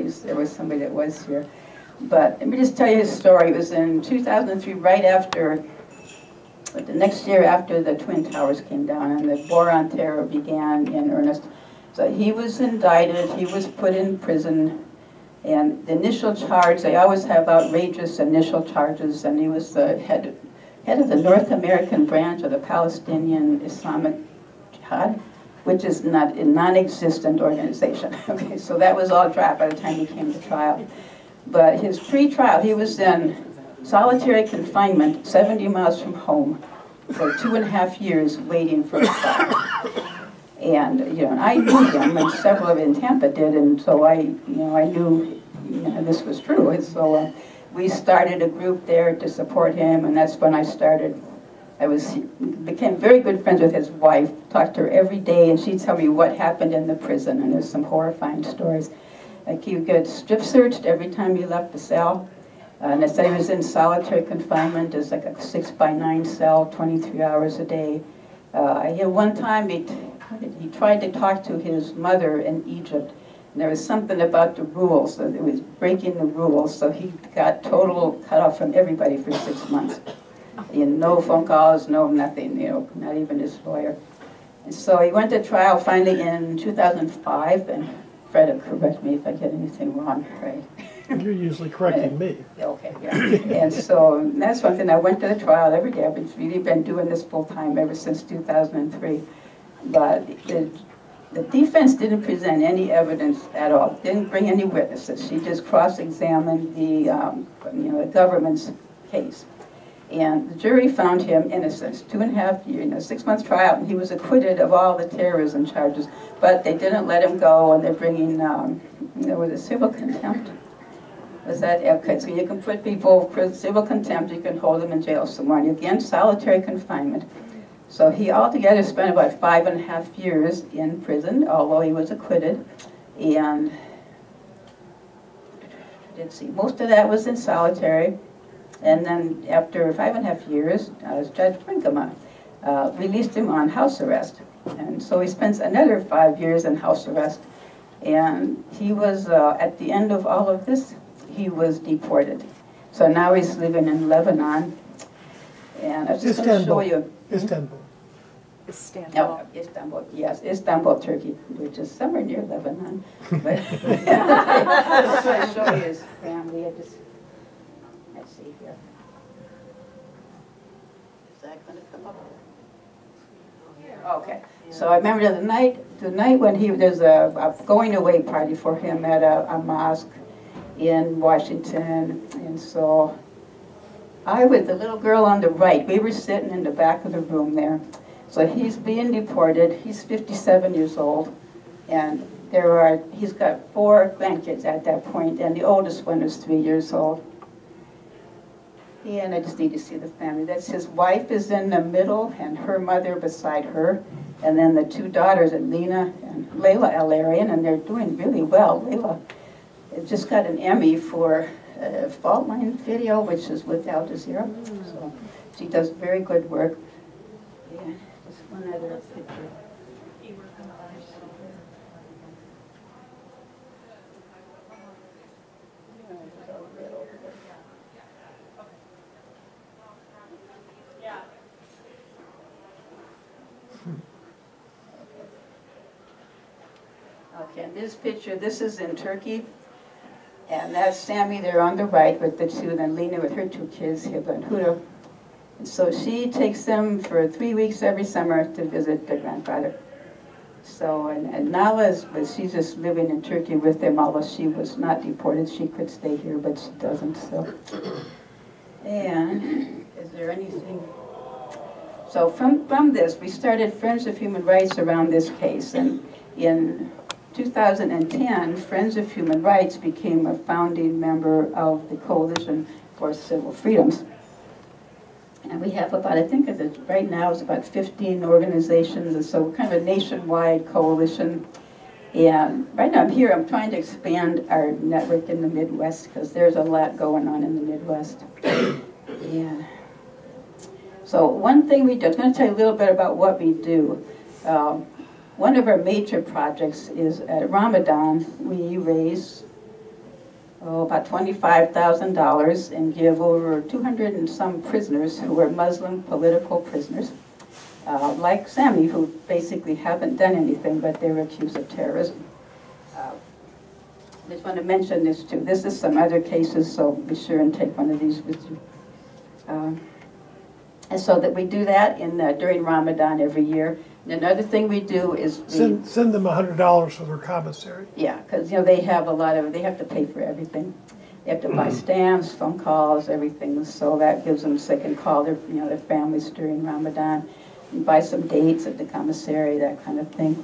least there was somebody that was here. But let me just tell you his story. It was in 2003, right after, the next year after the Twin Towers came down and the War on Terror began in earnest. So he was indicted, he was put in prison, and the initial charge, they always have outrageous initial charges, and he was the head of the North American branch of the Palestinian Islamic Jihad, which is not a non-existent organization. Okay, so that was all dropped by the time he came to trial. But his pre-trial, he was in solitary confinement 70 miles from home for 2.5 years waiting for a trial. And, and I knew him, and several of in Tampa did, and so I knew, this was true. And so we started a group there to support him, and that's when I started. Became very good friends with his wife, talked to her every day, and she'd tell me what happened in the prison, and there's some horrifying stories. Like he would get strip searched every time he left the cell. And they said he was in solitary confinement. It's like a 6x9 cell, 23 hours a day. One time he tried to talk to his mother in Egypt, and there was something about the rules, that it was breaking the rules, so he got total cut off from everybody for 6 months. No phone calls, no nothing, not even his lawyer. And so he went to trial finally in 2005, and Fred will correct me if I get anything wrong, right? You're usually correcting me. Okay, yeah. And so that's one thing. I went to the trial every day. I've really been doing this full time ever since 2003. But the defense didn't present any evidence at all. Didn't bring any witnesses. She just cross-examined the government's case. And the jury found him innocent. 2.5 years, 6 months trial, and he was acquitted of all the terrorism charges. But they didn't let him go, and they're bringing, was it civil contempt? Was that, okay, so you can put people for civil contempt, you can hold them in jail somewhere, and again, solitary confinement. So he altogether spent about 5.5 years in prison, although he was acquitted. And let's see, most of that was in solitary. And then after 5.5 years, Judge Brinkema released him on house arrest. And so he spends another 5 years in house arrest. And he was, at the end of all of this, he was deported. So now he's living in Lebanon. And I was just going to show you. Istanbul. No, Istanbul, yes, Istanbul, Turkey, which is somewhere near Lebanon. But I'm trying to show you his family. Let's see here. Is that going to come up? Okay. So I remember the night when there's a going away party for him at a mosque in Washington, and so I, with the little girl on the right, we were sitting in the back of the room there. So he's being deported. He's 57 years old, and he's got 4 grandkids at that point, and the oldest one is 3 years old. And I just need to see the family. That's his wife is in the middle, and her mother beside her, and then the 2 daughters, Lena and Layla Al-Arian, and they're doing really well. Layla just got an Emmy for Fault Line video, which is with Al Jazeera. So she does very good work. Yeah, just one other picture. Okay, and this picture, this is in Turkey. And that's Sammy there on the right with the 2, then Lena with her 2 kids, Hiba and Huda. And so she takes them for 3 weeks every summer to visit their grandfather. So, and Nala, she's just living in Turkey with them, although she was not deported. She could stay here, but she doesn't, so. And is there anything? So from this, we started Friends of Human Rights around this case. And in 2010, Friends of Human Rights became a founding member of the Coalition for Civil Freedoms. And we have about, I think right now it's about 15 organizations, and so we're kind of a nationwide coalition. And right now I'm trying to expand our network in the Midwest, because there's a lot going on in the Midwest. Yeah. So one thing we do, I'm going to tell you a little bit about what we do. One of our major projects is at Ramadan, we raise about $25,000 and give over 200 and some prisoners who were Muslim political prisoners, like Sammy, who basically haven't done anything, but they're accused of terrorism. I just want to mention this too. This is some other cases, so be sure and take one of these with you. And so that we do that during Ramadan every year. And another thing we do is send them $100 for their commissary. Yeah, because they have they have to pay for everything. They have to buy stamps, phone calls, everything. So that gives them, so they can call their their families during Ramadan, and buy some dates at the commissary, that kind of thing.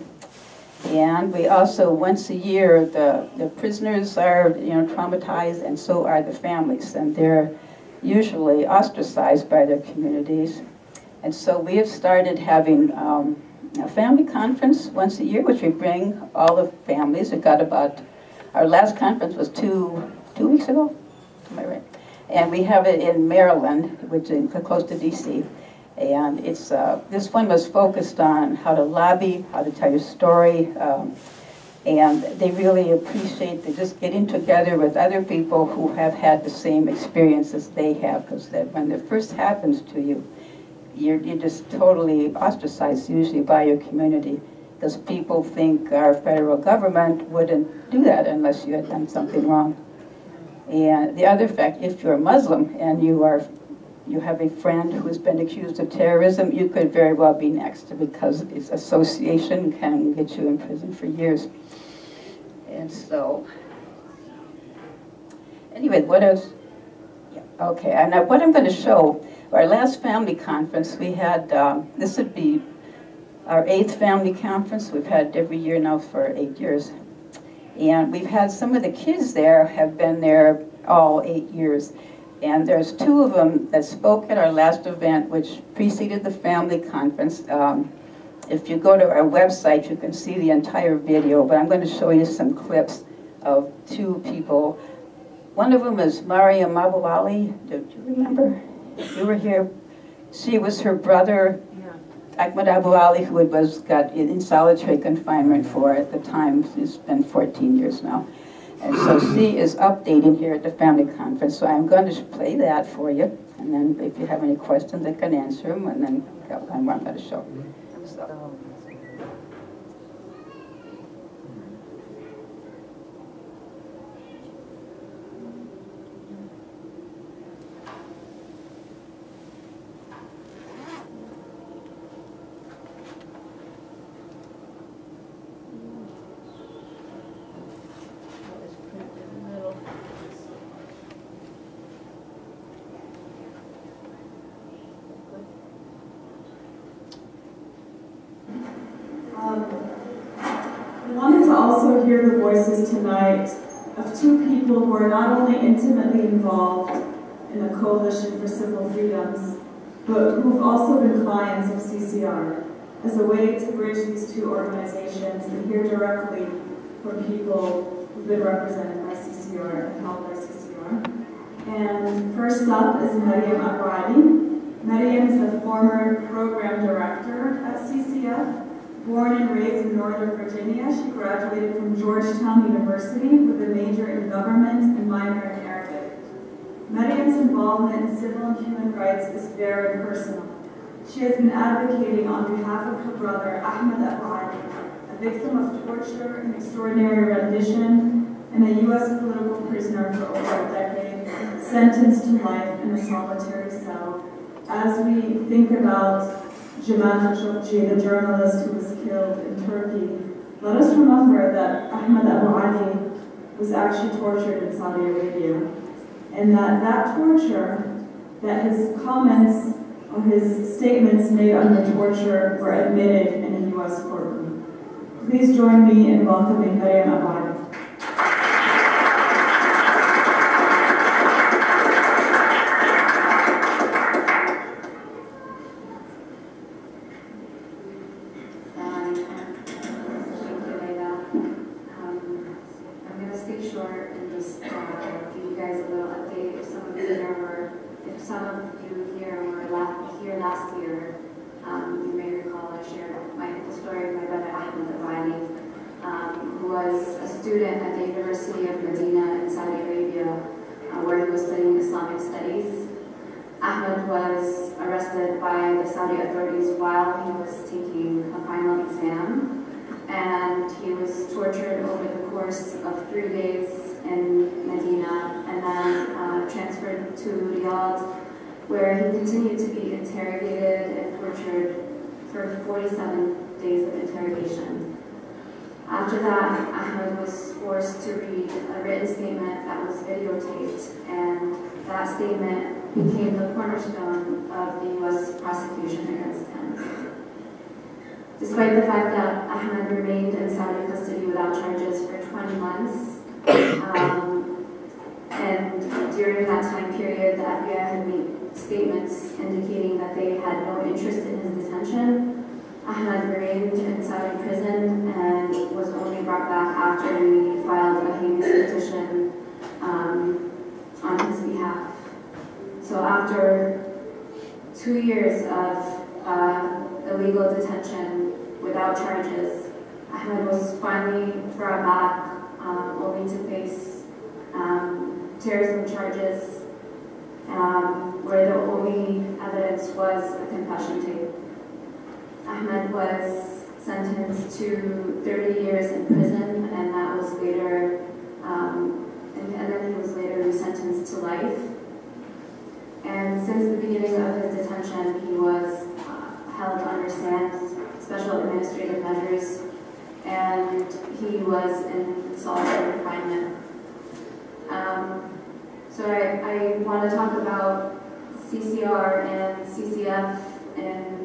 And we also, once a year, the prisoners are traumatized, and so are the families, and they're usually ostracized by their communities. And so we have started having a family conference once a year, which we bring all the families. Our last conference was two weeks ago, am I right? And we have it in Maryland, which is close to DC. And it's this one was focused on how to lobby, how to tell your story, and they really appreciate just getting together with other people who have had the same experiences they have, because when it first happens to you, you're just totally ostracized usually by your community, because people think our federal government wouldn't do that unless you had done something wrong. And the other fact, if you're a Muslim and you have a friend who's been accused of terrorism, you could very well be next, because its association can get you in prison for years. And so, anyway, what else? Yeah, okay, and now what I'm going to show, our last family conference, we had, this would be our 8th family conference. We've had it every year now for 8 years. And we've had some of the kids there have been there all 8 years. And there's 2 of them that spoke at our last event, which preceded the family conference. If you go to our website, you can see the entire video, but I'm going to show you some clips of 2 people. One of them is Mariam Abu Ali. Do you remember? You were here. She was her brother, Ahmed Abu Ali, who got in solitary confinement for, at the time, it's been 14 years now. And so she is updating here at the family conference. So I'm going to play that for you. And then if you have any questions, I can answer them. And then I'm going to show you. So. I wanted to also hear the voices tonight of 2 people who are not only intimately involved in the Coalition for Civil Freedoms, but who have also been clients of CCR, as a way to bridge these 2 organizations and hear directly from people who've been represented by CCR and held by CCR. And first up is Mariam Abu Ali. Mariam is the former program director at CCF. Born and raised in Northern Virginia, she graduated from Georgetown University with a major in government and minor in Arabic. Mariam's involvement in civil and human rights is very personal. She has been advocating on behalf of her brother, Ahmed Abu Ali, a victim of torture and extraordinary rendition, and a U.S. political prisoner for over a decade, sentenced to life in a solitary cell. As we think about Jamal Khashoggi, the journalist who was killed in Turkey, let us remember that Ahmed Abu Ali was actually tortured in Saudi Arabia, and that torture, that his comments or his statements made under torture were admitted in a U.S. courtroom. Please join me in welcoming Mariam Abu Ali. Who was a student at the University of Medina in Saudi Arabia. Islamic Studies. Ahmed was arrested by the Saudi authorities while he was taking a final exam, and he was tortured over the course of 3 days in Medina, and then transferred to Riyadh, where he continued to be interrogated and tortured for 47 days of interrogation. After that, Ahmed was forced to read a written statement that was videotaped, and that statement became the cornerstone of the U.S. prosecution against him. Despite the fact that Ahmed remained in Saudi custody without charges for 20 months, and during that time period, the FBI had made statements indicating that they had no interest in his detention, Ahmed remained in Saudi prison and was only brought back after we filed a habeas petition on his behalf. So after 2 years of illegal detention without charges, Ahmed was finally brought back only to face terrorism charges, where the only evidence was a confession tape. Ahmed was sentenced to 30 years in prison, and that was later, and then he was later sentenced to life. And since the beginning of his detention, he was held under SAM's special administrative measures, and he was in solitary confinement. So I want to talk about CCR and CCF and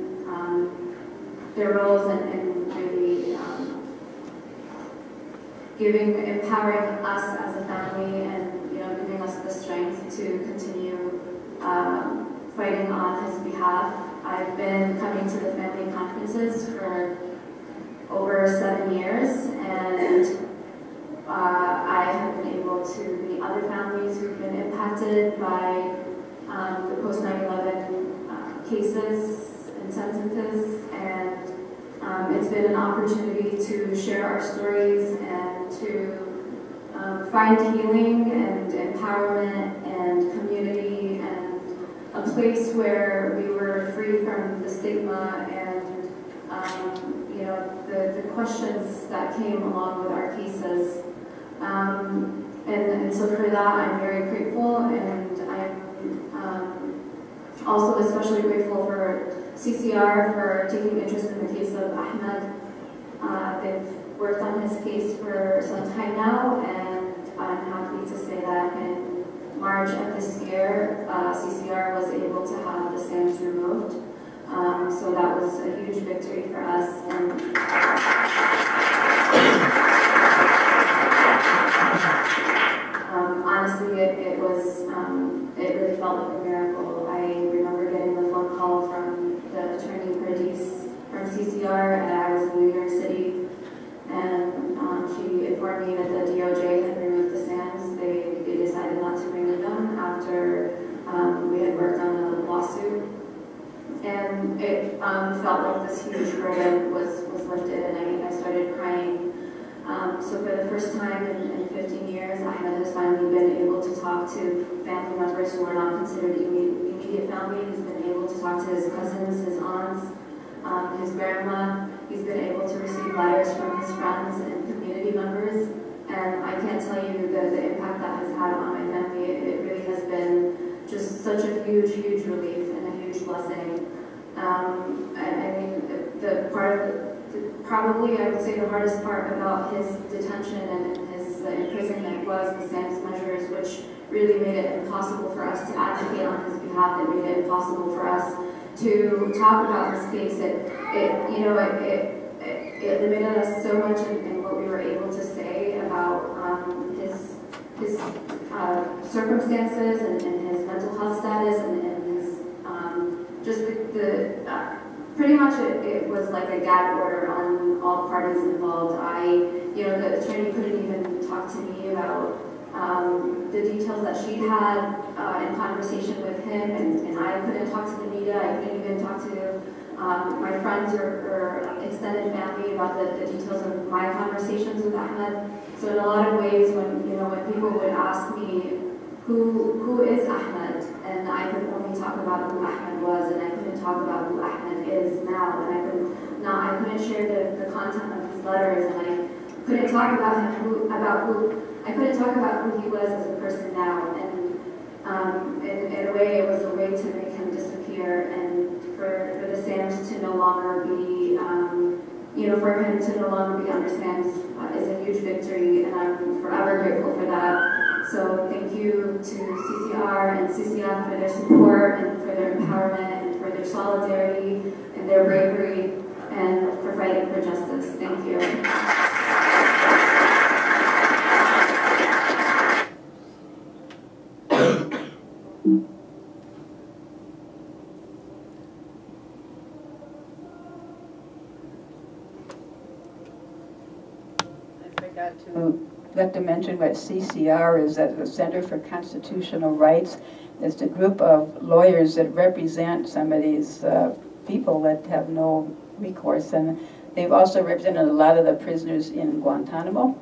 their roles in really empowering us as a family, and giving us the strength to continue fighting on his behalf. I've been coming to the family conferences for over 7 years, and I have been able to meet other families who've been impacted by the post 9/11 cases and sentences, and it's been an opportunity to share our stories and to find healing and empowerment and community and a place where we were free from the stigma and the questions that came along with our cases. And so for that, I'm very grateful, and I'm also especially grateful for CCR for taking interest in the case of Ahmed. They've worked on his case for some time now, and I'm happy to say that in March of this year, CCR was able to have the SAMs removed. So that was a huge victory for us. And honestly, it really felt like a miracle. I remember getting the phone call from the attorney from CCR, and I was in New York City, and she informed me that the DOJ had removed the SAMs. They decided not to renew them after we had worked on a lawsuit. And it felt like this huge burden was lifted, and I started crying. So for the first time in 15 years, Ahmed has finally been able to talk to family members who are not considered immediate family. He's been able to talk to his cousins, his aunts, his grandma. He's been able to receive letters from his friends and community members. And I can't tell you the impact that has had on my family. It really has been just such a huge, huge relief and a huge blessing. I mean, probably I would say the hardest part about his detention and his imprisonment was the SAM's measures, which really made it impossible for us to advocate on his behalf. It made it impossible for us to talk about his case. It limited us so much in what we were able to say about his circumstances and his mental health status and his just pretty much it was like a gag order on all parties involved. The attorney couldn't even talk to me about the details that she had in conversation with him, and I couldn't talk to the media. I couldn't even talk to my friends or extended family about the details of my conversations with Ahmed. So in a lot of ways, when people would ask me, who is Ahmed? And I could only talk about who Ahmed was, and I couldn't talk about who Ahmed is now. And I couldn't share the content of his letters, and I couldn't talk about him I couldn't talk about who he was as a person now. And in a way, it was a way to make him disappear, and for the Sams to no longer be, for him to no longer be under Sams is a huge victory, and I'm forever grateful for that. So thank you to CCR and CCF for their support and for their empowerment and for their solidarity and their bravery and for fighting for justice. Thank you. I'd like to mention what CCR is, the Center for Constitutional Rights. It's a group of lawyers that represent some of these people that have no recourse, and they've also represented a lot of the prisoners in Guantanamo,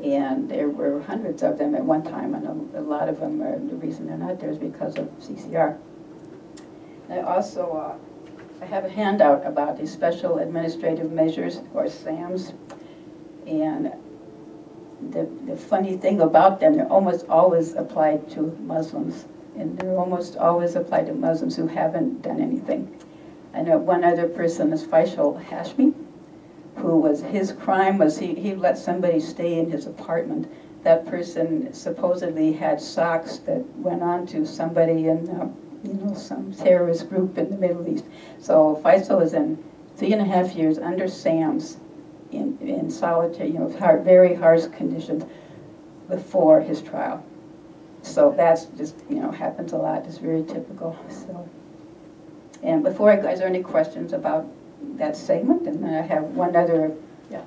and there were hundreds of them at one time, and a lot of them, the reason they're not there is because of CCR. I also I have a handout about these special administrative measures, or SAMs, and the funny thing about them, they're almost always applied to Muslims, and they're almost always applied to Muslims who haven't done anything. I know one other person is Faisal Hashmi, who was, his crime was he let somebody stay in his apartment. That person supposedly had socks that went on to somebody in, some terrorist group in the Middle East. So Faisal was in 3.5 years under SAMS, in solitary, very harsh conditions before his trial. So that's just, happens a lot. It's very typical. So, and before I go, is there any questions about that segment? And then I have one other, yeah.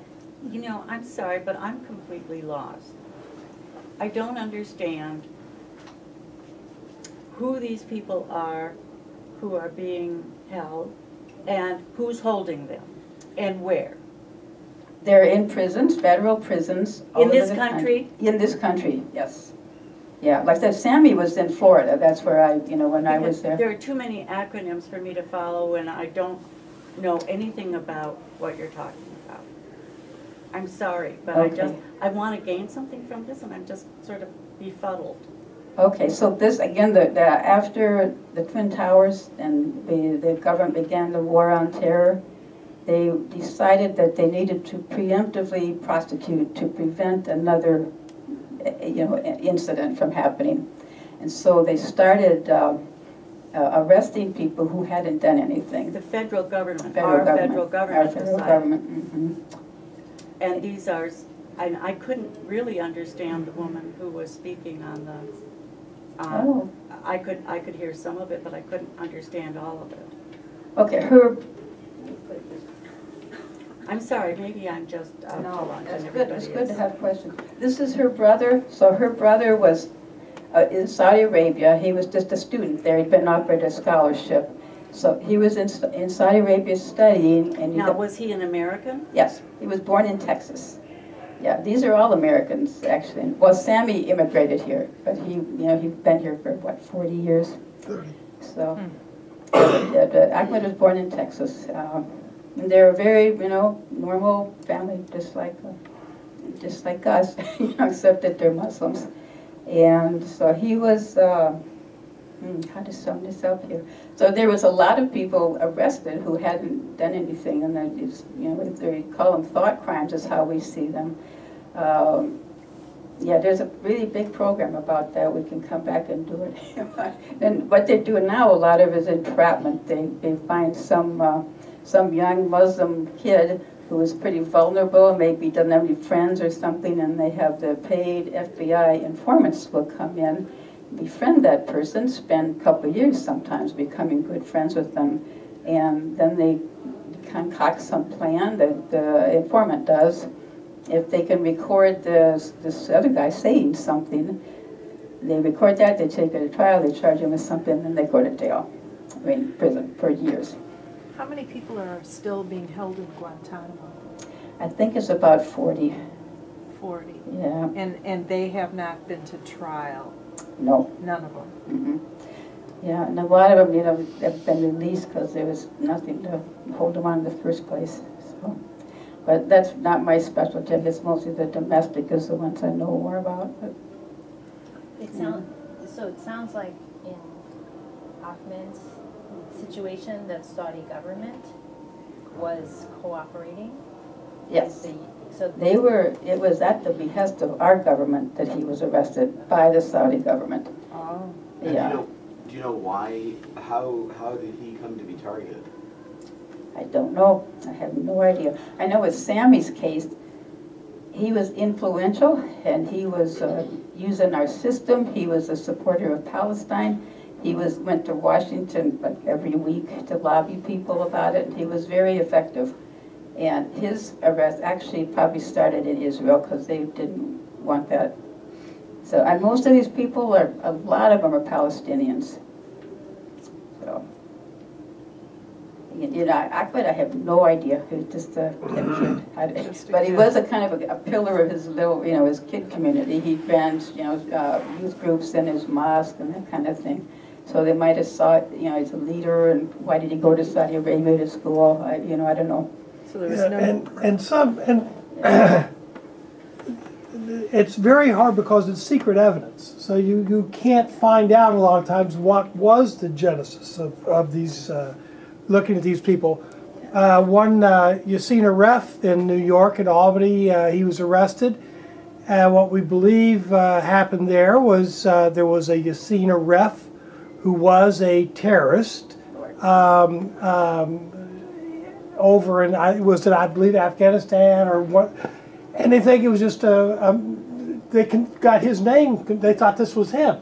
I'm sorry, but I'm completely lost. I don't understand who these people are who are being held and who's holding them and where. They're in prisons, federal prisons. In this country? In this country, yes. Yeah, like I said, Sammy was in Florida. That's where when I was there. There are too many acronyms for me to follow, and I don't know anything about what you're talking about. I'm sorry, but okay. I want to gain something from this, and I'm just sort of befuddled. Okay, so this, again, after the Twin Towers and the government began the war on terror, they decided that they needed to preemptively prosecute to prevent another, incident from happening. And so they started arresting people who hadn't done anything. The federal government, Federal government. Mm-hmm. And these are, I couldn't really understand the woman who was speaking on the, I could hear some of it, but I couldn't understand all of it. Okay, I'm sorry, maybe I'm just no, it's good. It's good to have questions. This is her brother. So her brother was in Saudi Arabia. He was just a student there. He'd been offered a scholarship. So he was in Saudi Arabia studying. And now, was he an American? Yes, he was born in Texas. Yeah, these are all Americans, actually. Well, Sammy immigrated here, but he'd been here for, 40 years? 30. So, Ahmed was born in Texas. And they're a very, normal family, just like us, except that they're Muslims. And so he was, how to sum this up here? So there was a lot of people arrested who hadn't done anything, and they call them thought crimes is how we see them. Yeah, there's a really big program about that. We can come back and do it. And what they're doing now, a lot of is entrapment. They find some young Muslim kid who is pretty vulnerable, maybe doesn't have any friends or something, and they have the paid FBI informants will come in, befriend that person, spend a couple of years sometimes becoming good friends with them, and then they concoct some plan that the informant does. If they can record this other guy saying something, they record that, they take it to trial, they charge him with something, and they go to jail, prison for years. How many people are still being held in Guantanamo? I think it's about 40. 40. Yeah. And they have not been to trial? No. None of them. Mm-mm. Yeah, and a lot of them, you know, have been released because there was nothing to hold them on in the first place. So, but that's not my specialty. It's mostly the domestic is the ones I know more about. But, So it sounds like in Ahmed's situation, the Saudi government was cooperating. yes. So It was at the behest of our government that he was arrested by the Saudi government. Oh. And Yeah. Do you know why? How did he come to be targeted? I don't know. I have no idea. I know with Sammy's case, he was influential and he was using our system. He was a supporter of Palestine. He went to Washington like every week to lobby people about it. He was very effective. And his arrest actually probably started in Israel because they didn't want that. So most of these people a lot of them are Palestinians. So, you know, I have no idea. He was just a kid. But he was a kind of a pillar of his little, you know, his kid community. He ran, you know, youth groups in his mosque and that kind of thing. So they might have saw it, you know, he's a leader, and why did he go to Saudi Arabia to school? I don't know. So there was it's very hard because it's secret evidence. So you can't find out a lot of times what was the genesis of these, looking at these people. One, Yassine Aref in New York and Albany, he was arrested. What we believe happened there was a Yassine Aref who was a terrorist over in, I believe, Afghanistan or what, and they think it was just got his name, they thought this was him.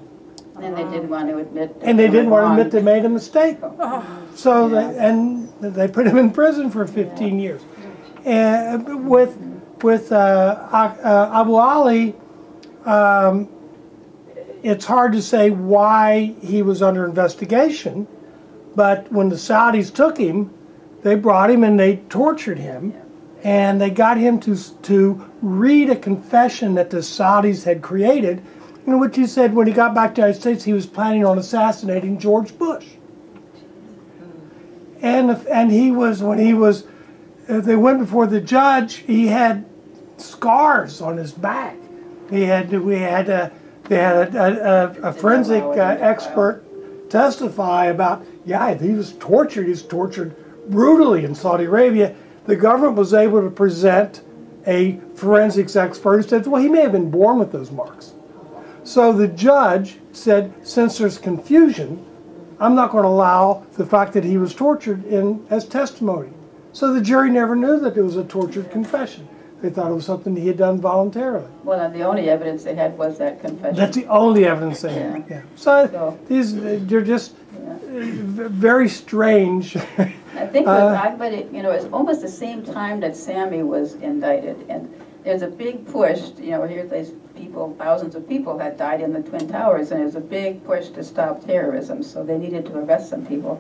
And they didn't want to admit. And they didn't want to admit they made a mistake. So Yeah. they put him in prison for 15 years. And with Abu Ali, it's hard to say why he was under investigation, but when the Saudis took him, they brought him and they tortured him, and they got him to read a confession that the Saudis had created, in which he said when he got back to the United States he was planning on assassinating George Bush. And he was, when they went before the judge, he had scars on his back. They had a forensic expert testify about, he was tortured. He was tortured brutally in Saudi Arabia. The government was able to present a forensics expert who said, well, he may have been born with those marks. So the judge said, since there's confusion, I'm not going to allow the fact that he was tortured as testimony. So the jury never knew that it was a tortured confession. They thought it was something he had done voluntarily. Well, and the only evidence they had was that confession. That's the only evidence they had. Yeah. So they're just very strange. I think but it's almost the same time that Sammy was indicted, and there's a big push. Here these people, thousands of people had died in the Twin Towers, and there's a big push to stop terrorism. So they needed to arrest some people,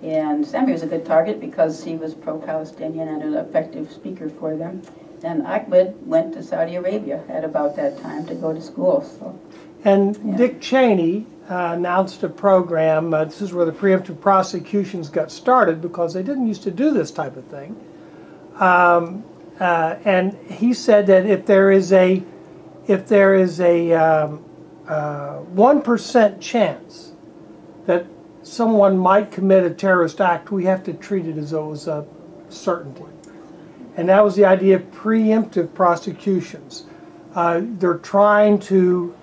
and Sammy was a good target because he was pro-Palestinian and an effective speaker for them. And Ahmed went to Saudi Arabia at about that time to go to school. So. And Dick Cheney announced a program. This is where the preemptive prosecutions got started because they didn't used to do this type of thing. And he said that if there is a 1% chance that someone might commit a terrorist act, we have to treat it as though it was a certainty. And that was the idea of preemptive prosecutions. They're trying to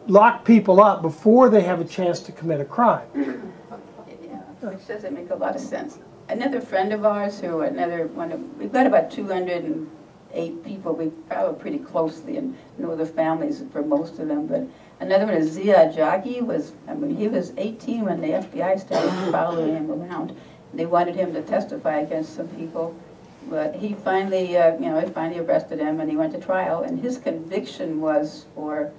lock people up before they have a chance to commit a crime. Which doesn't make a lot of sense. Another friend of ours, we've got about 208 people. We follow pretty closely and know the families for most of them. But another one is Zia Jagi. He was 18 when the FBI started following him around. They wanted him to testify against some people. But he finally, arrested him, and he went to trial. And his conviction was for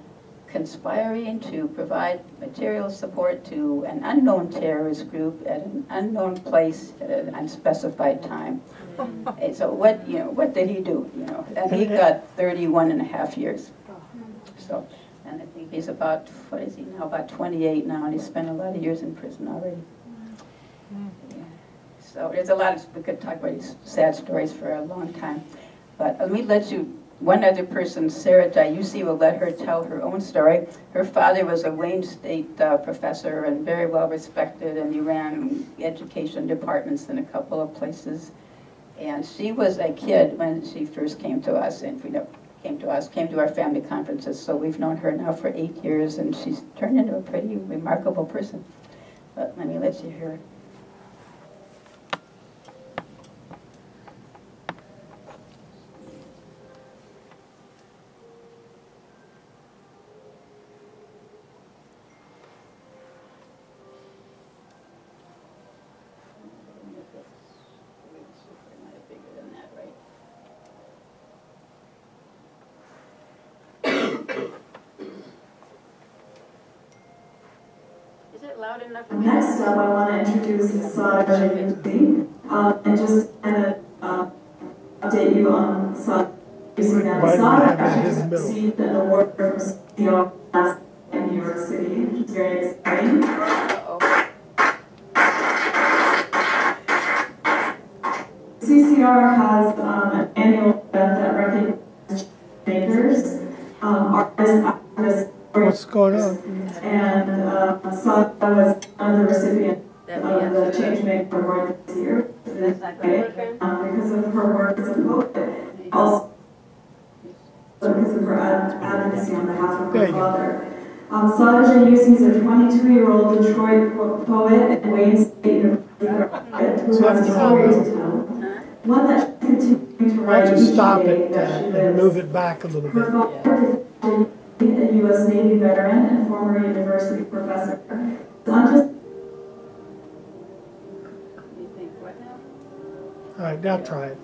conspiring to provide material support to an unknown terrorist group at an unknown place at an unspecified time. And so what did he do? And he got 31 and a half years. So, and I think he's about, what is he now, about 28 now, and he spent a lot of years in prison already. Yeah. So there's a lot we could talk about these sad stories for a long time. But let me let you, one other person, Sarah Diusi, will let her tell her own story. Her father was a Wayne State professor and very well respected, and he ran education departments in a couple of places. And she was a kid when she first came to us, and came to our family conferences. So we've known her now for 8 years, and she's turned into a pretty remarkable person. But let me let you hear it. Loud enough. Next up, I want to introduce Sada Jayuti, and just kind of update you on Sada. Sada actually received an award from CCF last in New York City, which is very exciting. CCR has an annual event that recognizes makers, artists, activists. What's going on? And Sada was one of the recipients of the Changemaker Award this year. Because of her work as a poet, also because of her advocacy on behalf of her father. Sada Jayusi is a 22-year-old Detroit poet and Wayne State University graduate who has a story to tell. One that she's continuing to write each day that she lives. And move it back a little bit. Her father, a U.S. Navy veteran and former university professor, All right, now try it.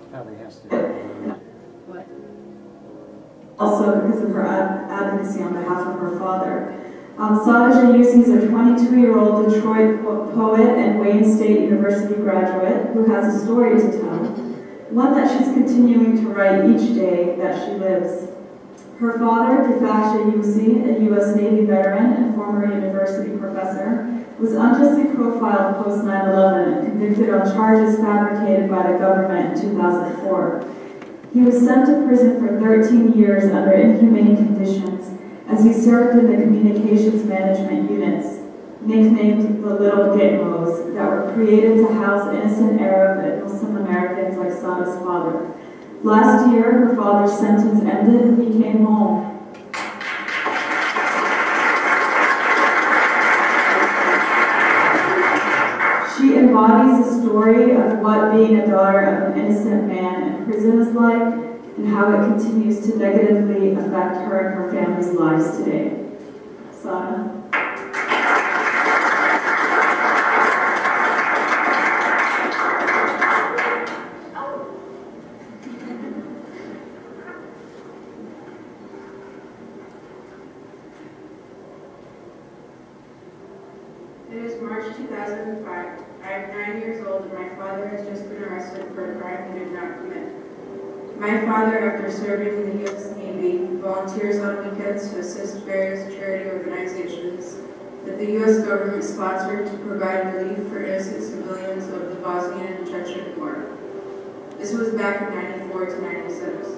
also because of her advocacy on behalf of her father. Sada Jayusi is a 22-year-old Detroit poet and Wayne State University graduate who has a story to tell, one that she's continuing to write each day that she lives. Her father, First Jayusi, a U.S. Navy veteran and former university professor, was unjustly profiled post 9/11 and convicted on charges fabricated by the government in 2004. He was sent to prison for 13 years under inhumane conditions as he served in the communications management units, nicknamed the Little Gitmos, that were created to house innocent Arab and Muslim Americans like Sada's father. Last year, her father's sentence ended and he came home. She embodies the story of what being a daughter of an innocent man in prison is like and how it continues to negatively affect her and her family's lives today. Sada. It is March 2005. I am 9 years old and my father has just been arrested for a crime he did not commit. My father, after serving in the U.S. Navy, volunteers on weekends to assist various charity organizations that the U.S. government sponsored to provide relief for innocent civilians of the Bosnian and Chechen War. This was back in 94 to 96.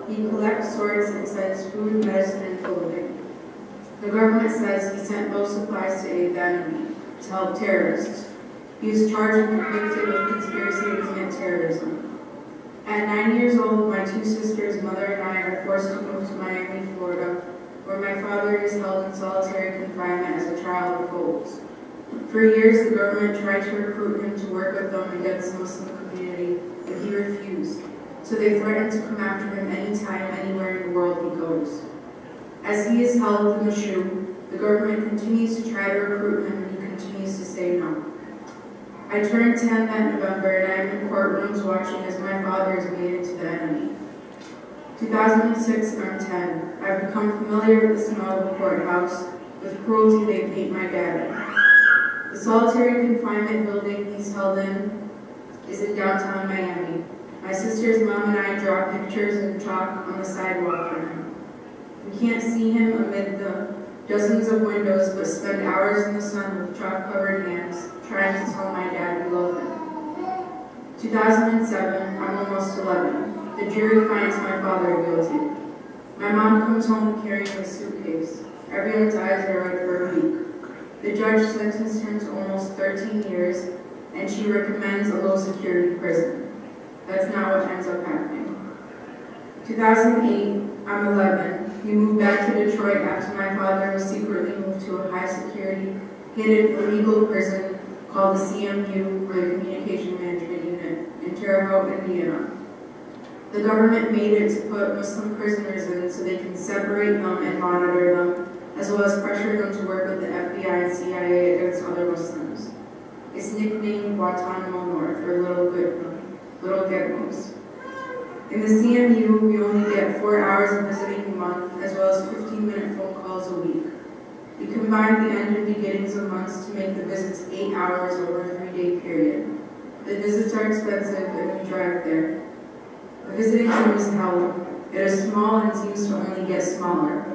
He collects swords and sends food, medicine, and clothing. The government says he sent those supplies to aid the enemy, to help terrorists. He was charged and convicted with conspiracy to commit terrorism. At 9 years old, my two sisters, mother and I, are forced to move to Miami, Florida, where my father is held in solitary confinement as a child of goals. For years, the government tried to recruit him to work with them against the Muslim community, but he refused. So they threatened to come after him anytime, anywhere in the world he goes. As he is held in the SHU, the government continues to try to recruit him and he continues to say no. I turned 10 that November and I am in courtrooms watching as my father is made into the enemy. 2006 and I'm 10. I've become familiar with the smell of the courthouse, with cruelty they paint my dad in. The solitary confinement building he's held in is in downtown Miami. My sister's mom and I draw pictures in chalk on the sidewalk for him. We can't see him amid the dozens of windows, but spend hours in the sun with chalk-covered hands, trying to tell my dad we love him. 2007, I'm almost 11. The jury finds my father guilty. My mom comes home carrying a suitcase. Everyone's eyes are red for a week. The judge sentenced him to almost 13 years, and she recommends a low-security prison. That's not what ends up happening. 2008, I'm 11. We moved back to Detroit after my father was secretly moved to a high-security, hidden illegal prison called the CMU, or the Communication Management Unit, in Terre Haute, Indiana. The government made it to put Muslim prisoners in so they can separate them and monitor them, as well as pressure them to work with the FBI and CIA against other Muslims. It's nicknamed Guantanamo North, or Little Ghettos. In the CMU, we only get 4 hours of visiting a month, as well as 15-minute phone calls a week. We combine the end and beginnings of months to make the visits 8 hours over a 3-day period. The visits are expensive, and we drive there. The visiting room is hell. It is small and seems to only get smaller.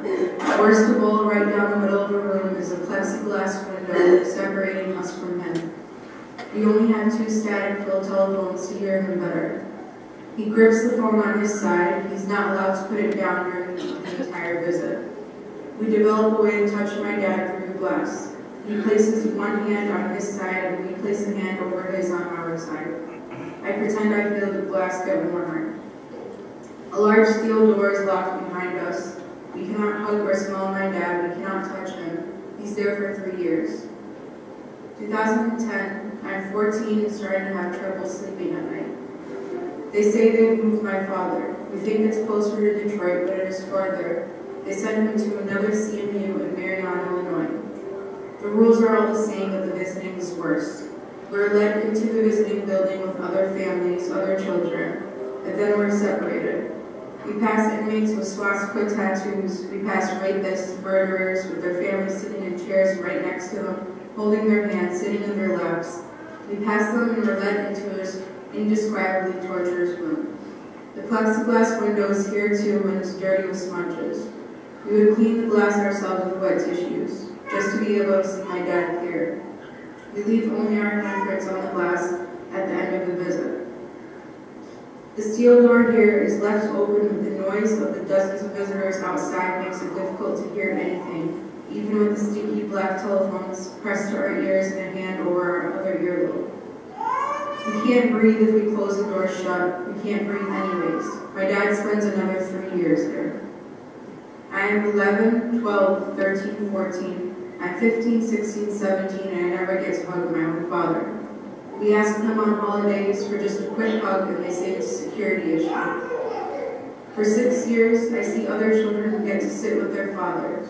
Worst of all, right down the middle of the room is a plexiglass window separating us from him. We only have 2 static-filled telephones to hear him better. He grips the phone on his side. He's not allowed to put it down during the entire visit. We develop a way to touch my dad through the glass. He places one hand on his side, and we place a hand over his on our side. I pretend I feel the glass get warmer. A large steel door is locked behind us. We cannot hug or smell my dad. We cannot touch him. He's there for 3 years. 2010, I'm 14 and starting to have trouble sleeping at night. They say they've moved my father. We think it's closer to Detroit, but it is farther. They sent him to another CMU in Marion, Illinois. The rules are all the same, but the visiting is worse. We're led into the visiting building with other families, other children, and then we're separated. We pass inmates with swastika tattoos. We pass rapists, murderers, with their families sitting in chairs right next to them, holding their hands, sitting in their laps. We pass them and we're led into this indescribably torturous room. The plexiglass window is here too, and it's dirty with smudges. We would clean the glass ourselves with wet tissues, just to be able to see my dad clear. We leave only our handprints on the glass at the end of the visit. The steel door here is left open with the noise of the dozens of visitors outside makes it difficult to hear anything, even with the sticky black telephones pressed to our ears and a hand over our other earlobe. We can't breathe if we close the door shut. We can't breathe anyways. My dad spends another 3 years there. I am 11, 12, 13, 14. I'm 15, 16, 17, and I never get to hug my own father. We ask them on holidays for just a quick hug, and they say it's a security issue. For 6 years, I see other children who get to sit with their fathers.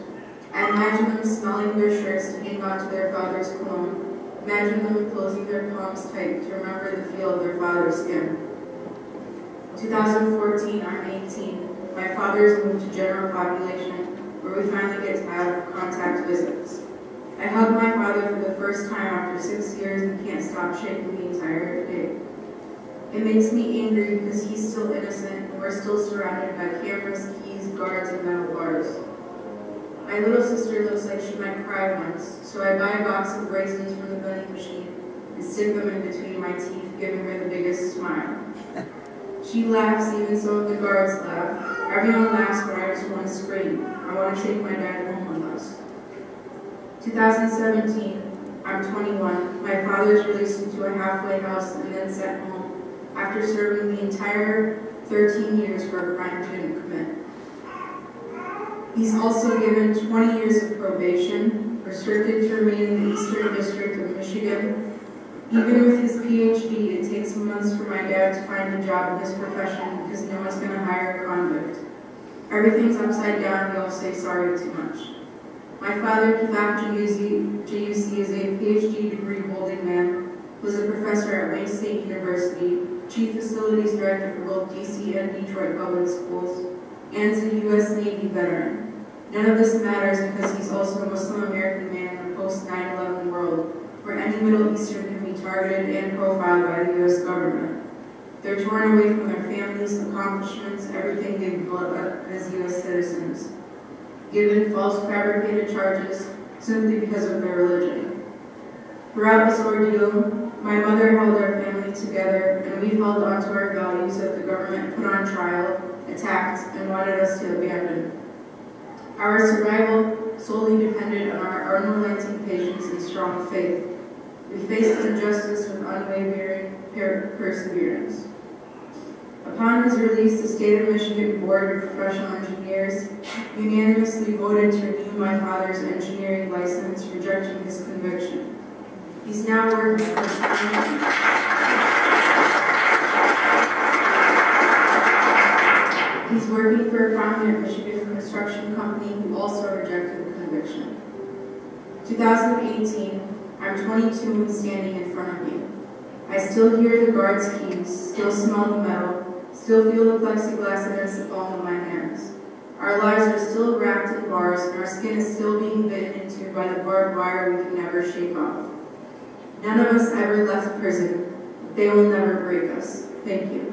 I imagine them smelling their shirts to hang on to their father's cologne. Imagine them closing their palms tight to remember the feel of their father's skin. 2014, I'm 18. My father's moved to general population, where we finally get to have contact visits. I hug my father for the first time after 6 years and can't stop shaking the entire day. It makes me angry because he's still innocent and we're still surrounded by cameras, keys, guards, and metal bars. My little sister looks like she might cry once, so I buy a box of raisins from the vending machine and stick them in between my teeth, giving her the biggest smile. She laughs, even some of the guards laugh. Everyone laughs, but I just want to scream. I want to take my dad home with us. 2017, I'm 21. My father's released into a halfway house and then sent home after serving the entire 13 years for a crime he didn't commit. He's also given 20 years of probation, restricted to remain in the Eastern District of Michigan. Even with his PhD, it takes months for my dad to find a job in his profession because no one's going to hire a convict. Everything's upside down, we all say sorry too much. My father, Kivak JUC, is a PhD degree-holding man, was a professor at Wayne State University, chief facilities director for both DC and Detroit public schools, and is a U.S. Navy veteran. None of this matters because he's also a Muslim-American man in a post-9/11 world, where any Middle Eastern can be targeted and profiled by the U.S. government. They're torn away from their families, accomplishments, everything they've built up as U.S. citizens. given false fabricated charges simply because of their religion. Throughout this ordeal, my mother held our family together, and we held on to our values that the government put on trial, attacked, and wanted us to abandon. Our survival solely depended on our unrelenting patience and strong faith. We faced injustice with unwavering perseverance. Upon his release, the State of Michigan Board of Professional Engineers unanimously voted to renew my father's engineering license, rejecting his conviction. He's now working for a prominent Michigan construction company who also rejected the conviction. 2018, I'm 22 and standing in front of you. I still hear the guard's keys, still smell the metal, still feel the plexiglass against the palm of my hands. Our lives are still wrapped in bars, and our skin is still being bitten into by the barbed wire we can never shake off. None of us ever left prison. They will never break us. Thank you.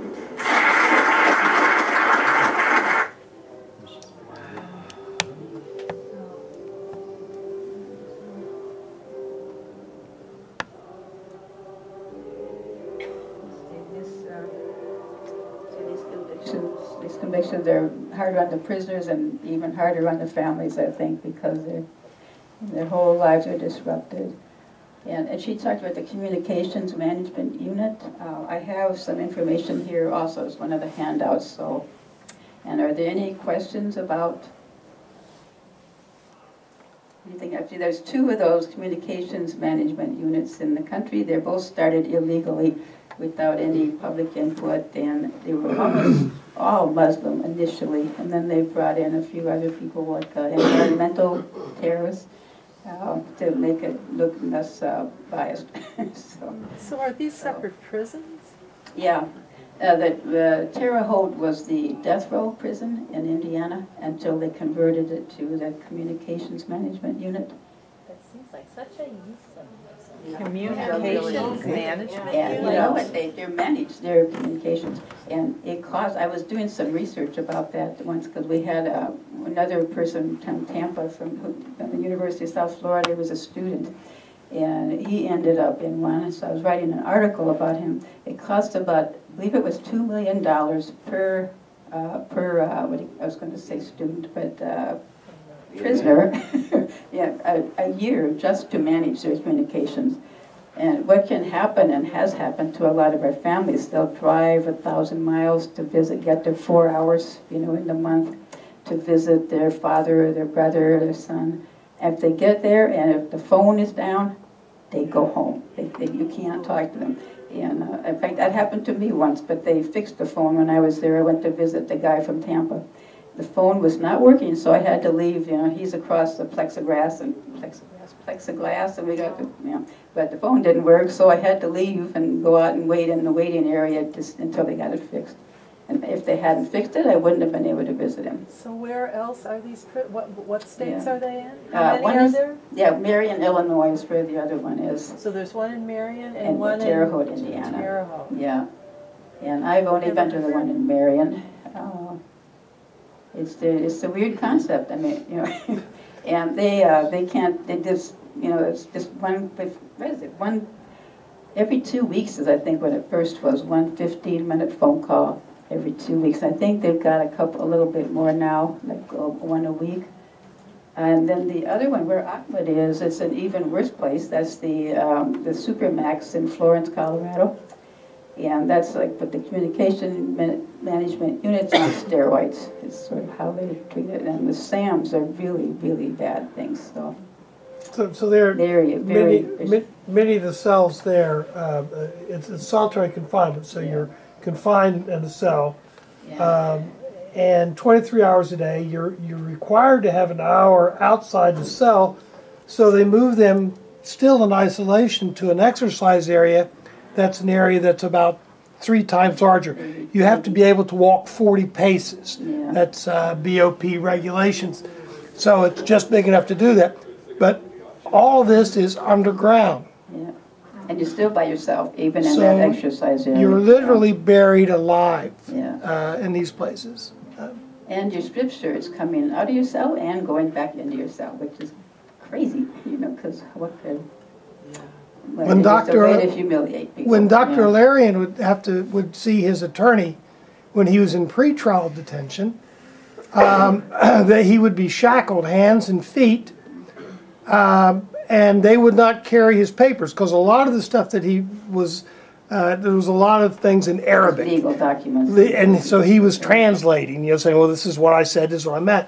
These convictions are harder on the prisoners and even harder on the families, I think, because their whole lives are disrupted. And she talked about the communications management unit. I have some information here also as one of the handouts. So, and are there any questions about anything? Actually, there's 2 of those communications management units in the country. They're both started illegally without any public input, and they were almost all Muslim initially, and then they brought in a few other people like environmental terrorists to make it look less biased. So are these separate prisons? Yeah. The Terre Haute was the death row prison in Indiana until they converted it to the communications management unit. That seems like such a use of Communications management And unit. you know what, they manage their communications. And it caused, I was doing some research about that once because we had another person from Tampa from the University of South Florida. He was a student. And he ended up in one, so I was writing an article about him. It cost about, I believe it was $2 million per I was going to say student, but prisoner, yeah, a year just to manage their communications. And what can happen and has happened to a lot of our families, they'll drive 1,000 miles to visit, get their 4 hours, you know, in the month to visit their father or their brother or their son. If they get there and if the phone is down, they go home. You can't talk to them. And in fact, that happened to me once, but they fixed the phone when I was there. I went to visit the guy from Tampa. The phone was not working, so I had to leave. You know, he's across the plexiglass, and we got the, you know, but the phone didn't work, so I had to leave and go out and wait in the waiting area just until they got it fixed. And if they hadn't fixed it, I wouldn't have been able to visit him. So where else are these, what states are they in? How many are there? Yeah, Marion, Illinois is where the other one is. So there's one in Marion and And one Terre in Haute, Indiana. Terre Haute. Yeah. And I've only been to the one in Marion. It's a weird concept. I mean, you know, and they can't, they just, you know, it's just one, what is it, one, every 2 weeks is I think what it first was, 1 15-minute phone call every 2 weeks. I think they've got a little bit more now, like one a week. And then the other one, where Ahmed is, it's an even worse place. That's the Supermax in Florence, Colorado. And that's like, but the communication management unit's on steroids. It's sort of how they treat it. And the SAMs are really, really bad things. So there are very many of the cells there. It's solitary confinement, so you're confined in a cell, and 23 hours a day. You're required to have an hour outside the cell, so they move them still in isolation to an exercise area. That's an area that's about 3 times larger. You have to be able to walk 40 paces. Yeah. That's BOP regulations. So it's just big enough to do that. But all of this is underground. Yeah. And you're still by yourself, even in that exercise area. You're literally buried alive in these places. and your scripture is coming out of your cell and going back into your cell, which is crazy, you know, because what could... When Dr. It's a way to humiliate people. When Dr. Alarian would see his attorney when he was in pretrial detention, that he would be shackled hands and feet, and they would not carry his papers because a lot of the stuff that he was, there was a lot of things in Arabic. Legal documents. And so he was translating, you know, saying, well, this is what I said, this is what I meant.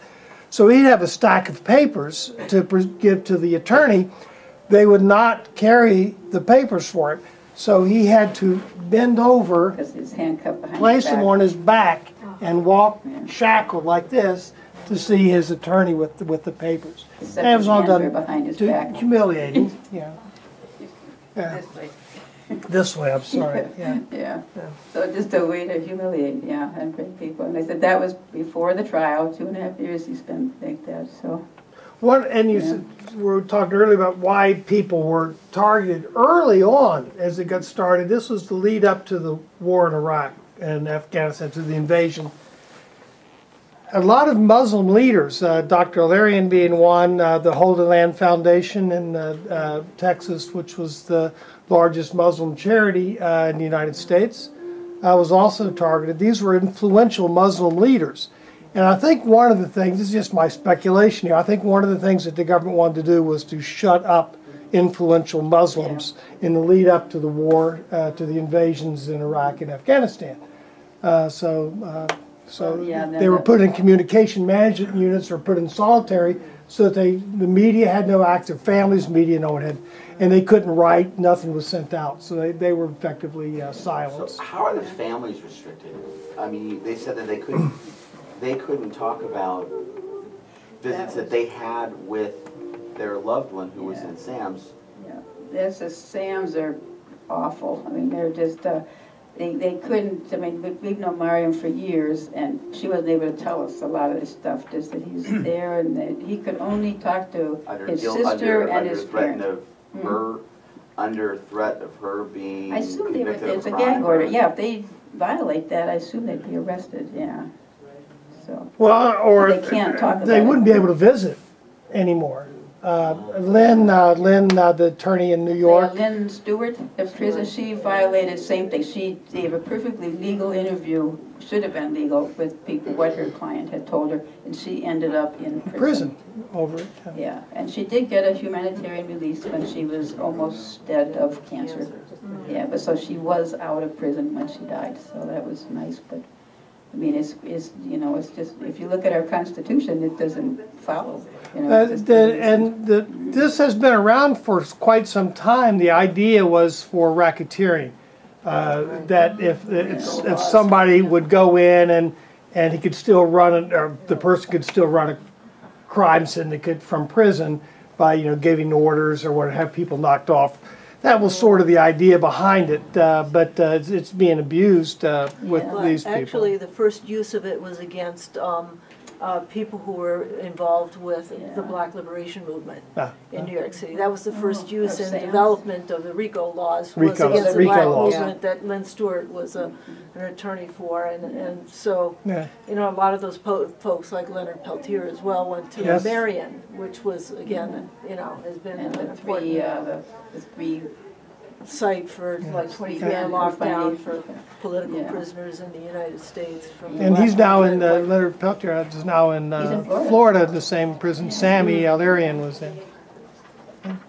So he'd have a stack of papers to give to the attorney. They would not carry the papers for him. So he had to bend over, His handcuffed behind place his them back. on his back, and walk shackled like this to see his attorney with the papers. Except And it his was all hands were done behind his to back. humiliating. Yeah. This way. This way, I'm sorry. Yeah. Yeah. So just a way to humiliate, and bring people. And they said that was before the trial. 2.5 years he spent like that. So. Said, we were talking earlier about why people were targeted early on as it got started. This was the lead up to the war in Iraq and Afghanistan, to the invasion. A lot of Muslim leaders, Dr. Alarian being one, the Holy Land Foundation in Texas, which was the largest Muslim charity in the United States, was also targeted. These were influential Muslim leaders. And I think one of the things, this is just my speculation here, I think one of the things that the government wanted to do was to shut up influential Muslims in the lead up to the war, to the invasions in Iraq and Afghanistan. So they were put in communication management units or put in solitary so that the media had no access, their families' media, no one had, and they couldn't write, nothing was sent out. So they were effectively silenced. So how are the families restricted? I mean, they said that they couldn't talk about visits that they had with their loved one who was in SAMS. Yeah, SAMs are awful. I mean, they're just, they couldn't, I mean, we've known Mariam for years, and she wasn't able to tell us a lot of this stuff, just that he's there, and that he could only talk to his sister and his parents. Under threat of her being I assume it's a crime, gag order. Yeah, if they violate that, I assume they'd be arrested, So. Well, or they can't talk about they wouldn't be able to visit anymore. Lynn, the attorney in New York. Yeah, Lynn Stewart of prison, she violated same thing. She gave a perfectly legal interview, should have been legal, with people, what her client had told her, and she ended up in prison. Over it. Yeah, and she did get a humanitarian release when she was almost dead of cancer. Yeah, but so she was out of prison when she died, so that was nice, but I mean, it's just, if you look at our Constitution, it doesn't follow. This has been around for quite some time. The idea was for racketeering, that if somebody would go in and he could still run, or the person could still run a crime syndicate from prison by giving orders or have people knocked off. That was sort of the idea behind it, but it's being abused with these people. Actually, the first use of it was against people who were involved with the Black Liberation Movement in New York City. That was the first use and development of the RICO laws was against the Black movement that Lynn Stewart was an attorney for, and so a lot of those folks like Leonard Peltier as well went to Marion, which was again has been an important the three site for like 23 locked down for political prisoners in the United States. And he's now in Leonard Peltier is now in Florida, the same prison Sammy Alarian was in.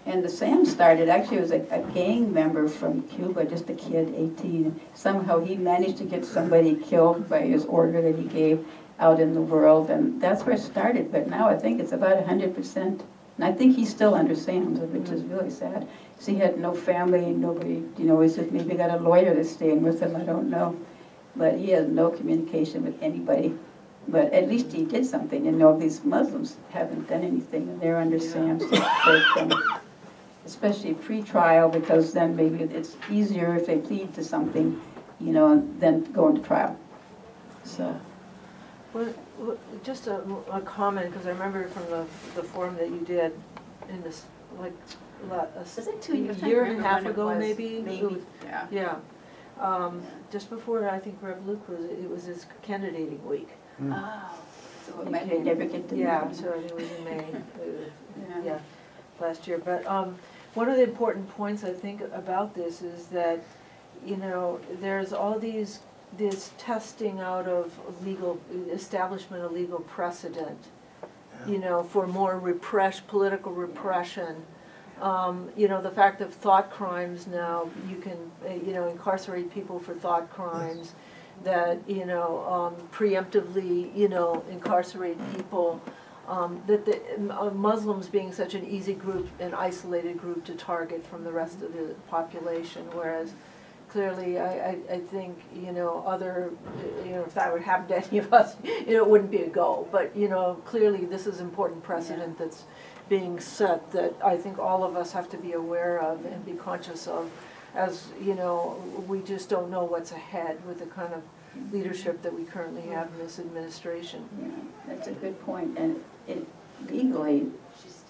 And the SAM started, actually it was a gang member from Cuba, just a kid, 18. Somehow he managed to get somebody killed by his order that he gave out in the world, and that's where it started. But now I think it's about 100%. And I think he's still under SAMS, which is really sad. So he had no family, nobody, he's just maybe got a lawyer that's staying with him, I don't know. But he has no communication with anybody. But at least he did something. These Muslims haven't done anything, and they're under SAMS. Especially pre-trial, because then maybe it's easier if they plead to something, than going to trial. So. Well, just a comment, because I remember from the forum that you did in this, Was it 2 years? A year and a half ago, maybe? Maybe, yeah. Just before, I think, Rev. Luke it was his candidating week. So it might never get to yeah, so it was in May, yeah, last year. But one of the important points I think about this is that, you know, there's all this testing out of legal establishment of legal precedent, you know, for more political repression. You know, the fact of thought crimes now, you can, you know, incarcerate people for thought crimes, that, you know, preemptively, you know, incarcerate people, that the Muslims being such an easy group, an isolated group to target from the rest of the population, whereas clearly I think, you know, you know, if that would happen to any of us, you know, it wouldn't be a go, but, you know, clearly this is important precedent that's being set that I think all of us have to be aware of and be conscious of, as, you know, we just don't know what's ahead with the kind of leadership that we currently have in this administration. Yeah, that's a good point. And legally,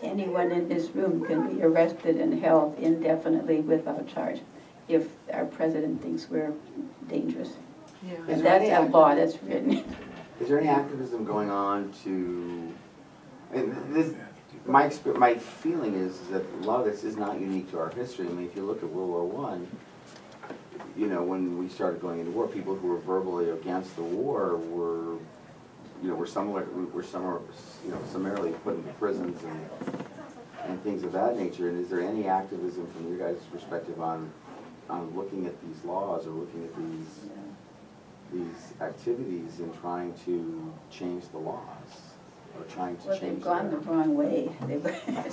anyone in this room can be arrested and held indefinitely without charge if our president thinks we're dangerous. Yeah. And that's a law that's written. Is there any activism going on to, and this, my feeling is that a lot of this is not unique to our history. I mean, if you look at World War I, you know, when we started going into war, people who were verbally against the war were, you know, were summarily put into prisons and things of that nature. And is there any activism from your guys' perspective on looking at these laws or looking at these activities and trying to change the laws? Or trying to well, change they've gone the wrong way.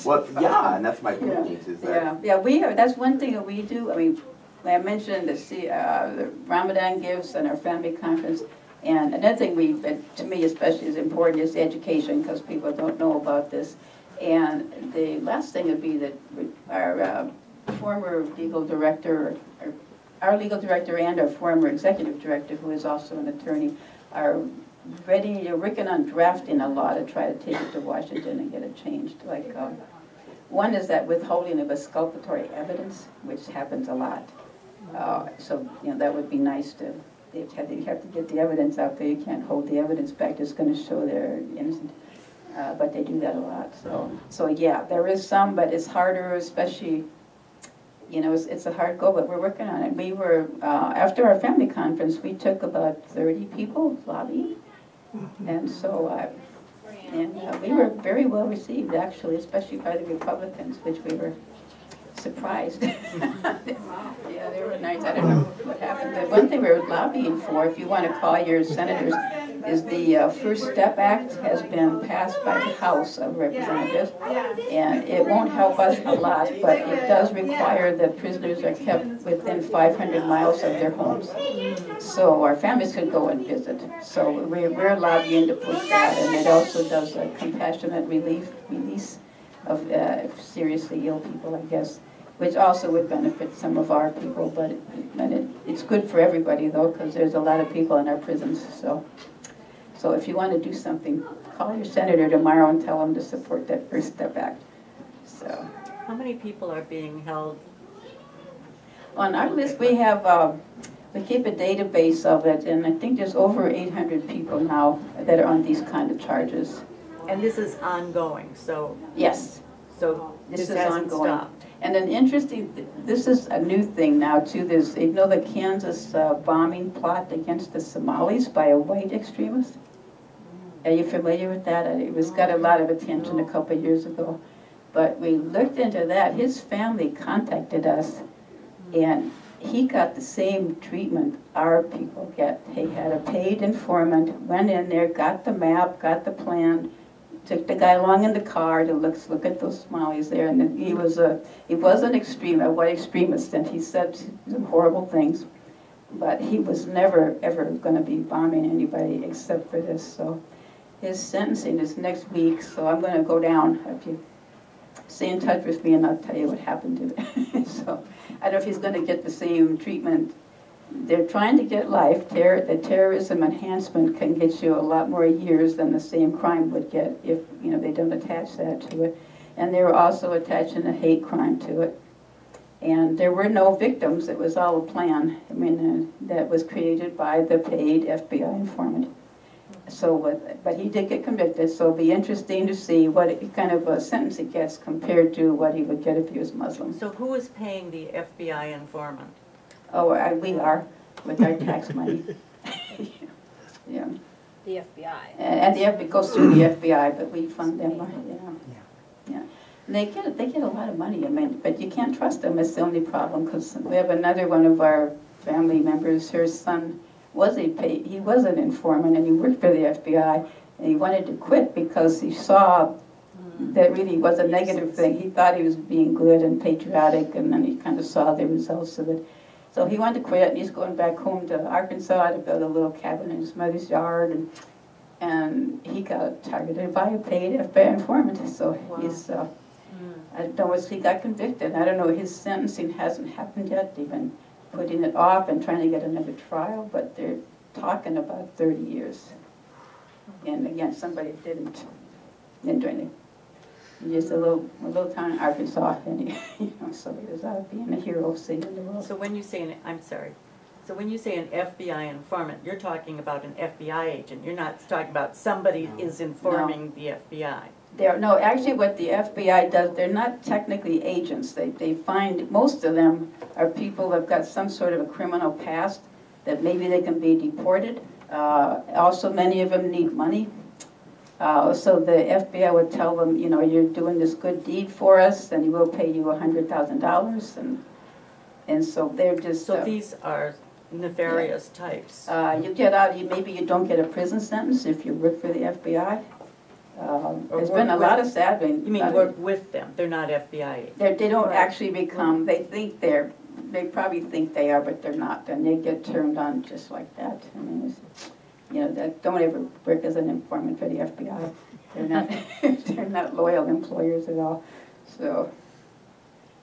Well, yeah, and that's my point. Is that we have. That's one thing that we do. I mean, I mentioned the Ramadan gifts and our family conference, and another thing to me especially is important is education, because people don't know about this. And the last thing would be that our former legal director, our legal director, and our former executive director, who is also an attorney, are working on drafting a law to try to take it to Washington and get it changed. Like, one is that withholding of exculpatory evidence, which happens a lot. So, you know, that would be nice to, you have to get the evidence out there. You can't hold the evidence back. It's going to show they're innocent. But they do that a lot. So yeah, there is some, but it's harder, especially, you know, it's a hard goal, but we're working on it. We were, after our family conference, we took about 30 people lobbying. And so, we were very well received, actually, especially by the Republicans, which we were surprised. Yeah, they were nice. I don't know what happened. But one thing we were lobbying for, if you want to call your senators, is the First Step Act has been passed by the House of Representatives. And it won't help us a lot, but it does require that prisoners are kept within 500 miles of their homes. So our families could go and visit. So we're lobbying to push that, and it also does a compassionate release of seriously ill people, I guess, which also would benefit some of our people, but it's good for everybody, though, because there's a lot of people in our prisons. So if you want to do something, call your senator tomorrow and tell them to support that First Step Act. So, how many people are being held? On our list, we have, we keep a database of it, and I think there's over 800 people now that are on these kind of charges. And this is ongoing, so... Yes. So this is hasn't ongoing. Stopped. And an interesting, this is a new thing now too, there's, you know, the Kansas bombing plot against the Somalis by a white extremist? Are you familiar with that? It was got a lot of attention a couple of years ago. But we looked into that. His family contacted us, and he got the same treatment our people get. He had a paid informant, went in there, got the map, got the plan, took the guy along in the car to look at those Somalis there, and he was a white extremist, and he said some horrible things, but he was never ever going to be bombing anybody except for this. So his sentencing is next week, so I'm going to go down. If you stay in touch with me, and I'll tell you what happened to him. So I don't know if he's going to get the same treatment. They're trying to get life. The terrorism enhancement can get you a lot more years than the same crime would get if, you know, they don't attach that to it. And they were also attaching a hate crime to it. And there were no victims. It was all a plan. I mean, that was created by the paid FBI informant. So, but he did get convicted, so it'll be interesting to see what kind of a sentence he gets compared to what he would get if he was Muslim. So who is paying the FBI informant? Oh, we are, with our tax money. Yeah. The FBI. And the FBI goes through the FBI, but we fund them. Yeah. And they get a lot of money. I mean, but you can't trust them. It's the only problem, because we have another one of our family members. Her son he was an informant, and he worked for the FBI, and he wanted to quit because he saw that really was a negative thing. He thought he was being good and patriotic, and then he kind of saw the results of it. So he wanted to quit, and he's going back home to Arkansas to build a little cabin in his mother's yard, and he got targeted by a paid FBI informant. So he's, I don't know, he got convicted. I don't know, his sentencing hasn't happened yet. They've been putting it off and trying to get another trial, but they're talking about 30 years. And again, somebody didn't join it. Just a little town in Arkansas, and so he was out being a hero saving the world. So when you say so when you say an FBI informant, you're talking about an FBI agent. You're not talking about somebody is informing the FBI. No, actually what the FBI does, they're not technically agents. They find, most of them are people that have got some sort of a criminal past that maybe they can be deported. Also, many of them need money. So the FBI would tell them, you're doing this good deed for us, and we'll pay you $100,000, and so they're just. So these are nefarious types. You get out. Maybe you don't get a prison sentence if you work for the FBI. There's been a lot of sad. You mean work with them? They're not FBI. They don't actually become. They think they probably think they are, but they're not, and they get turned on just like that. I mean, don't ever work as an informant for the FBI. They're not, they're not loyal employers at all. So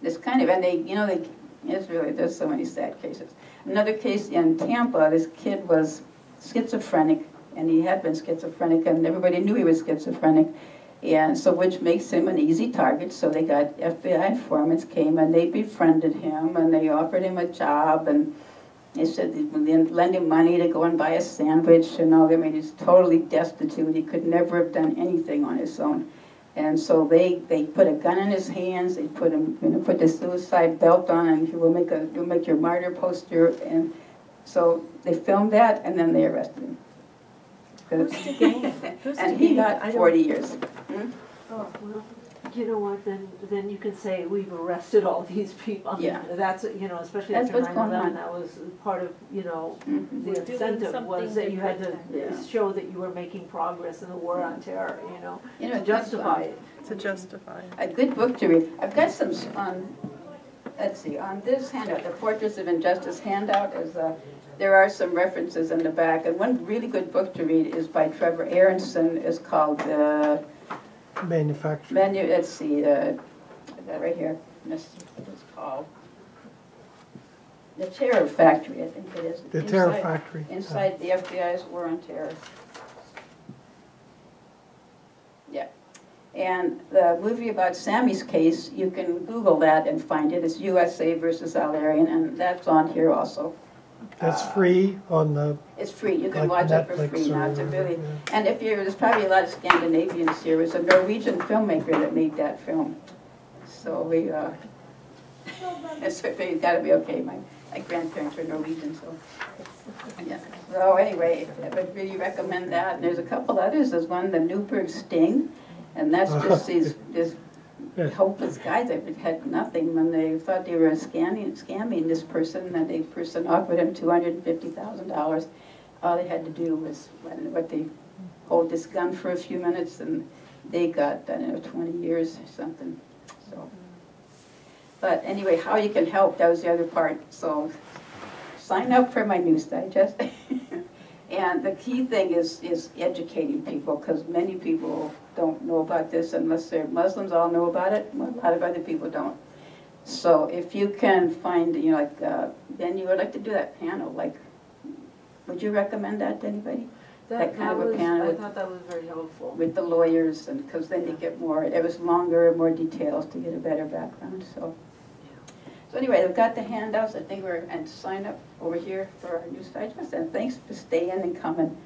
this kind of, and it's really, there's so many sad cases. Another case in Tampa, this kid was schizophrenic, and he had been schizophrenic, and everybody knew he was schizophrenic, and so which makes him an easy target. So they got FBI informants came, and they befriended him, and they offered him a job, and they said they'd lend him money to go and buy a sandwich and all. I mean, he's totally destitute. He could never have done anything on his own. And so they put a gun in his hands. They put him, put the suicide belt on, and we'll make your martyr poster. And so they filmed that, and then they arrested him. And he got 40 years. Hmm? Oh, well, you know what, then you can say we've arrested all these people. I mean, that's, especially after 9/11, that was part of, the incentive was that you had to show that you were making progress in the war on terror, to justify it. To justify it. A good book to read. I've got some, let's see, on this handout, the Fortress of Injustice handout, there are some references in the back, and one really good book to read is by Trevor Aronson. It's called Manufacturing. Let's see, that right here. Let's see what it's called. The Terror Factory, I think it is. The Terror Factory. Inside the FBI's War on Terror. Yeah. And the movie about Sammy's case, you can Google that and find it. It's USA versus Al-Arian, and that's on here also. That's free on the. It's free. You can watch it for free now. It's whatever, really, and there's probably a lot of Scandinavians here. It was a Norwegian filmmaker that made that film. So it's got to be okay. My grandparents were Norwegian, so yeah. So anyway, I would really recommend that. And there's a couple others. There's one, The Newburgh Sting, and that's just these hopeless guys that had nothing when they thought they were scamming this person, and the person offered him $250,000. All they had to do was hold this gun for a few minutes, and they got 20 years or something. So, but anyway, how you can help, that was the other part. So sign up for my news digest. And the key thing is educating people, because many people don't know about this unless they're Muslims. All know about it. A lot of other people don't. So if you can find, then you would like to do that panel. Would you recommend that to anybody? That kind of a panel. I thought that was very helpful. With the lawyers, and because then you get more. It was longer, more details to get a better background. So anyway, we've got the handouts. I think and sign up over here for our news digest. And thanks for staying and coming.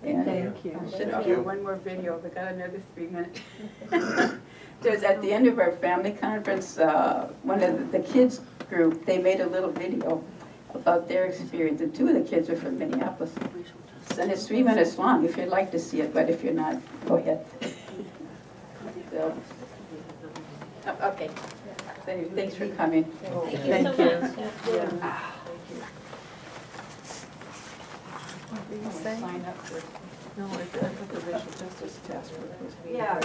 And Thank you. I should offer one more video. We got another 3 minutes. There's at the end of our family conference, one of the kids group, they made a little video about their experience, and 2 of the kids are from Minneapolis. And it's 3 minutes long if you'd like to see it, but if you're not, go ahead. So, okay. So anyway, thanks for coming. Thank you so much. Yeah. Sign up for. No, I put the racial justice task force was meeting. Yeah,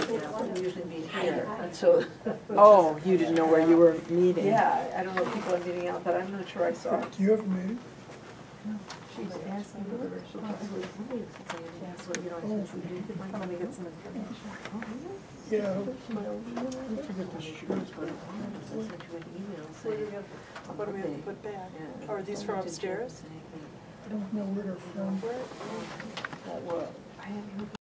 We usually meet here, and so. Oh, you didn't know where you were meeting? Yeah, I don't know if people are meeting out, but I'm not sure I saw. Do you have a meeting? She's asking the racial justice. Let me get some information. Yeah. I forget the shoes, but. What do we have to put back? Are these from upstairs? I don't know where they're from. That were.